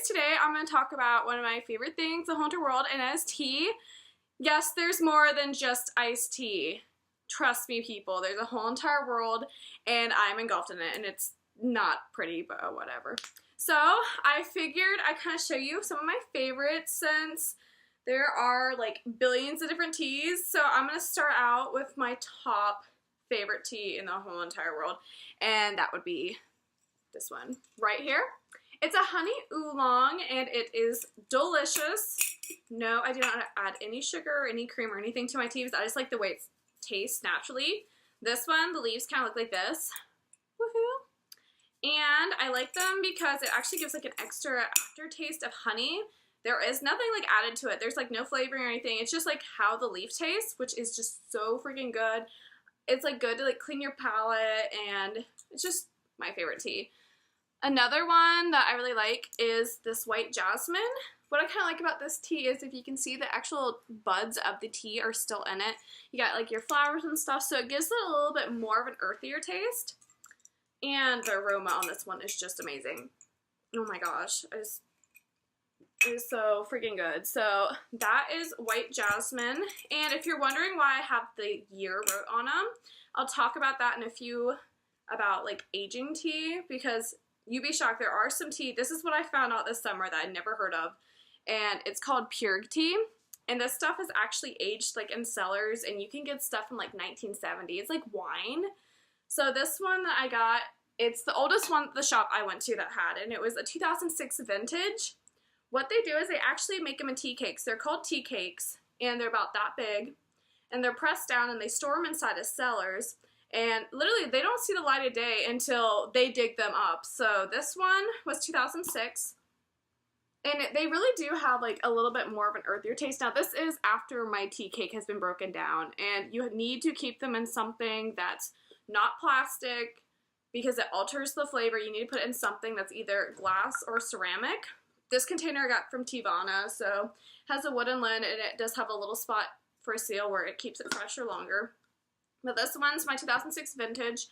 today I'm going to talk about one of my favorite things in the whole entire world, and that is tea. Yes, there's more than just iced tea. Trust me, people, there's a whole entire world, and I'm engulfed in it, and it's not pretty, but whatever. So I figured I'd kind of show you some of my favorites since there are like billions of different teas. So I'm going to start out with my top favorite tea in the whole entire world, and that would be this one right here. It's a honey oolong, and it is delicious. No, I do not add any sugar, any cream, or anything to my tea because I just like the way it tastes naturally. This one, the leaves kind of look like this. Woohoo! And I like them because it actually gives like an extra aftertaste of honey. There is nothing like added to it. There's like no flavoring or anything. It's just like how the leaf tastes, which is just so freaking good. It's like good to like clean your palate, and it's just my favorite tea. Another one that I really like is this white jasmine. What I kind of like about this tea is if you can see the actual buds of the tea are still in it. You got like your flowers and stuff, so it gives it a little bit more of an earthier taste. And the aroma on this one is just amazing. Oh my gosh, it is so freaking good. So that is white jasmine. And if you're wondering why I have the year wrote on them, I'll talk about that in a few about like aging tea, because you'd be shocked. There are some tea. This is what I found out this summer that I'd never heard of, and it's called Purig tea. And this stuff is actually aged like in cellars, and you can get stuff from like 1970. It's like wine. So this one that I got, it's the oldest one at the shop I went to that had, and it was a 2006 vintage. What they do is they actually make them in tea cakes. They're called tea cakes, and they're about that big, and they're pressed down, and they store them inside of cellars. And literally, they don't see the light of day until they dig them up. So this one was 2006. And they really do have like a little bit more of an earthier taste. Now, this is after my tea cake has been broken down. And you need to keep them in something that's not plastic because it alters the flavor. You need to put it in something that's either glass or ceramic. This container I got from Teavana. So it has a wooden lid, and it does have a little spot for a seal where it keeps it fresher longer. But this one's my 2006 vintage.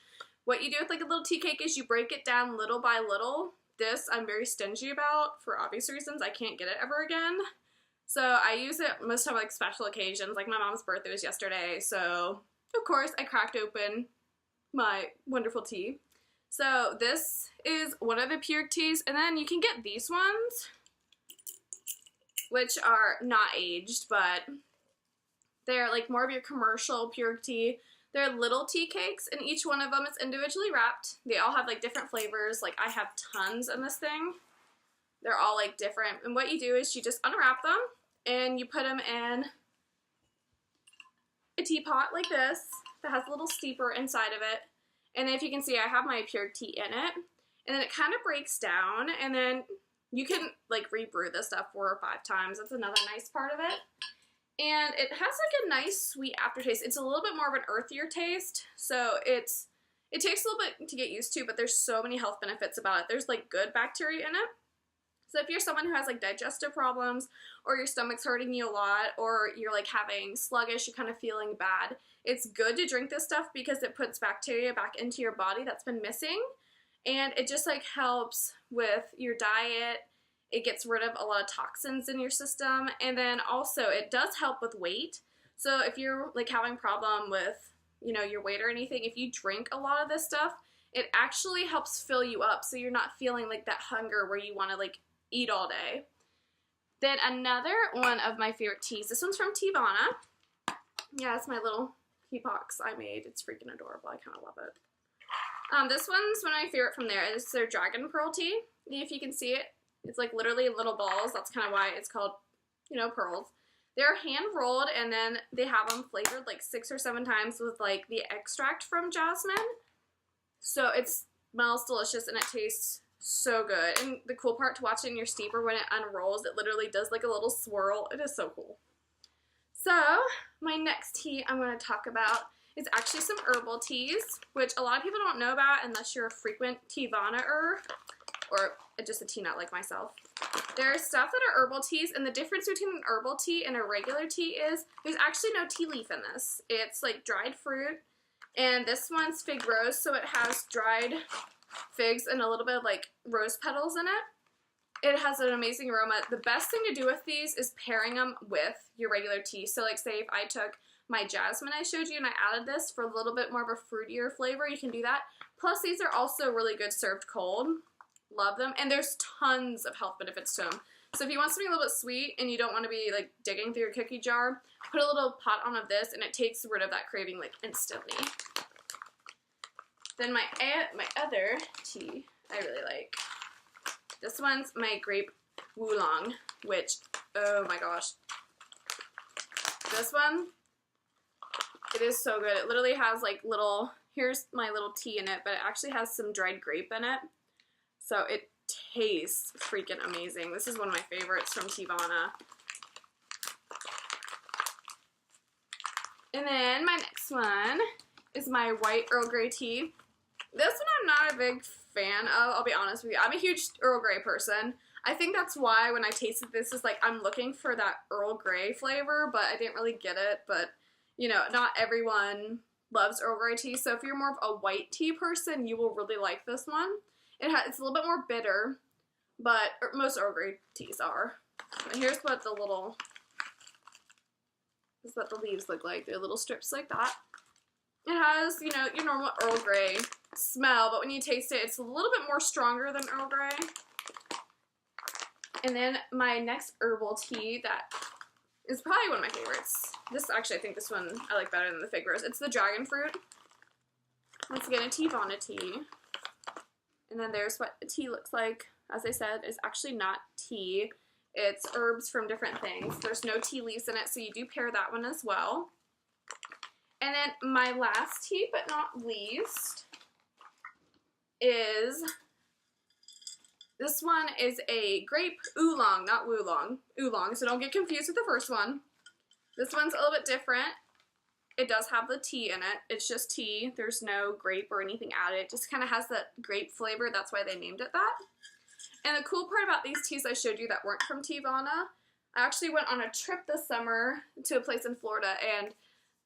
What you do with like a little tea cake is you break it down little by little. This I'm very stingy about for obvious reasons. I can't get it ever again. So I use it most of like special occasions. Like my mom's birthday was yesterday. So of course I cracked open my wonderful tea. So this is one of the Purig teas. And then you can get these ones, which are not aged, but they're like more of your commercial Purig tea. They're little tea cakes, and each one of them is individually wrapped. They all have like different flavors. Like I have tons in this thing. They're all like different. And what you do is you just unwrap them and you put them in a teapot like this that has a little steeper inside of it. And if you can see, I have my Purig tea in it. And then it kind of breaks down, and then you can like rebrew this stuff 4 or 5 times. That's another nice part of it. And it has like a nice sweet aftertaste. It's a little bit more of an earthier taste, so it takes a little bit to get used to, but there's so many health benefits about it. There's like good bacteria in it. So if you're someone who has like digestive problems, or your stomach's hurting you a lot, or you're like having sluggish, you're kind of feeling bad, it's good to drink this stuff because it puts bacteria back into your body that's been missing, and it just like helps with your diet. It gets rid of a lot of toxins in your system, and then also it does help with weight. So if you're like having a problem with, you know, your weight or anything, if you drink a lot of this stuff, it actually helps fill you up so you're not feeling like that hunger where you want to like eat all day. Then another one of my favorite teas, this one's from Teavana. Yeah, it's my little tea box I made. It's freaking adorable. I kind of love it. This one's one of my favorite from there. It's their Dragon Pearl tea. If you can see it, it's like literally little balls. That's kind of why it's called, you know, pearls. They're hand rolled, and then they have them flavored like 6 or 7 times with like the extract from jasmine. So it smells delicious and it tastes so good. And the cool part to watch it in your steamer when it unrolls, it literally does like a little swirl. It is so cool. So my next tea I'm going to talk about is actually some herbal teas, which a lot of people don't know about unless you're a frequent Teavana-er, or just a tea nut like myself. There's stuff that are herbal teas, and the difference between an herbal tea and a regular tea is there's actually no tea leaf in this. It's like dried fruit, and this one's fig rose, so it has dried figs and a little bit of like rose petals in it. It has an amazing aroma. The best thing to do with these is pairing them with your regular tea. So like say if I took my jasmine I showed you and I added this for a little bit more of a fruitier flavor, you can do that. Plus these are also really good served cold. Love them. And there's tons of health benefits to them. So if you want something a little bit sweet and you don't want to be like digging through your cookie jar, put a little pot on of this and it takes rid of that craving like instantly. Then my other tea I really like. This one's my grape oolong, which, oh my gosh. This one, it is so good. It literally has like little, here's my little tea in it, but it actually has some dried grape in it. So it tastes freaking amazing. This is one of my favorites from Teavana. And then my next one is my white Earl Grey tea. This one I'm not a big fan of, I'll be honest with you. I'm a huge Earl Grey person. I think that's why when I tasted this is like I'm looking for that Earl Grey flavor, but I didn't really get it. But, you know, not everyone loves Earl Grey tea. So if you're more of a white tea person, you will really like this one. It's a little bit more bitter, but most Earl Grey teas are. And here's what the leaves look like. They're little strips like that. It has, you know, your normal Earl Grey smell, but when you taste it, it's a little bit more stronger than Earl Grey. And then my next herbal tea that is probably one of my favorites. This, actually, I think this one I like better than the fig rose. It's the dragon fruit. Once again, a Teavana tea. And then there's what the tea looks like. As I said, it's actually not tea. It's herbs from different things. There's no tea leaves in it, so you do pair that one as well. And then my last tea, but not least, is, this one is a grape oolong, not woolong, oolong, so don't get confused with the first one. This one's a little bit different. It does have the tea in it. It's just tea. There's no grape or anything added. It just kind of has that grape flavor. That's why they named it that. And the cool part about these teas I showed you that weren't from Teavana, I actually went on a trip this summer to a place in Florida, and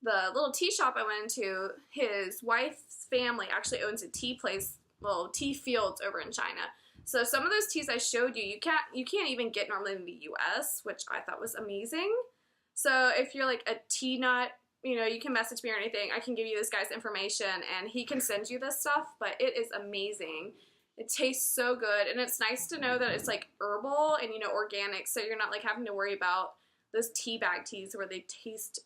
the little tea shop I went into, his wife's family actually owns a tea place, well, tea fields over in China. So some of those teas I showed you, you can't even get normally in the US, which I thought was amazing. So if you're like a tea nut, you know, you can message me or anything. I can give you this guy's information and he can send you this stuff, but it is amazing. It tastes so good, and it's nice to know that it's like herbal and, you know, organic, so you're not like having to worry about those tea bag teas where they taste,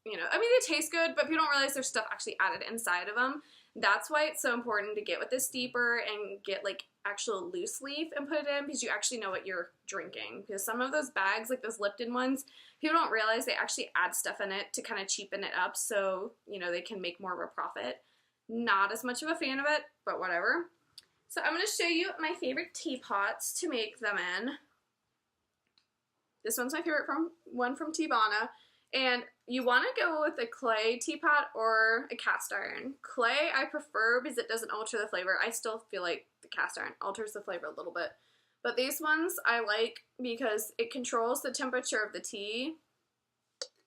you know, I mean, they taste good, but if you don't realize there's stuff actually added inside of them, that's why it's so important to get with this steeper and get like actual loose leaf and put it in, because you actually know what you're drinking. Because some of those bags, like those Lipton ones, people don't realize they actually add stuff in it to kind of cheapen it up so, you know, they can make more of a profit. Not as much of a fan of it, but whatever. So I'm going to show you my favorite teapots to make them in. This one's my favorite one from Teavana. And you want to go with a clay teapot or a cast iron. Clay I prefer because it doesn't alter the flavor. I still feel like the cast iron alters the flavor a little bit. But these ones I like because it controls the temperature of the tea,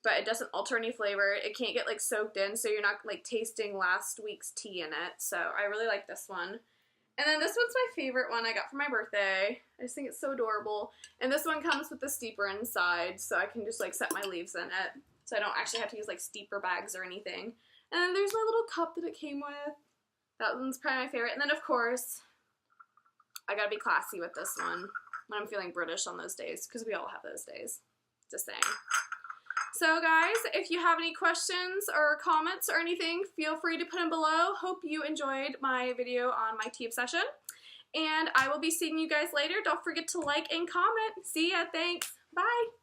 but it doesn't alter any flavor. It can't get like soaked in, so you're not like tasting last week's tea in it. So I really like this one. And then this one's my favorite one I got for my birthday. I just think it's so adorable. And this one comes with the steeper inside, so I can just like set my leaves in it. So I don't actually have to use like steeper bags or anything. And then there's my little cup that it came with. That one's probably my favorite. And then of course, I gotta be classy with this one when I'm feeling British on those days, because we all have those days. Just saying. So guys, if you have any questions or comments or anything, feel free to put them below. Hope you enjoyed my video on my tea obsession. And I will be seeing you guys later. Don't forget to like and comment. See ya. Thanks. Bye.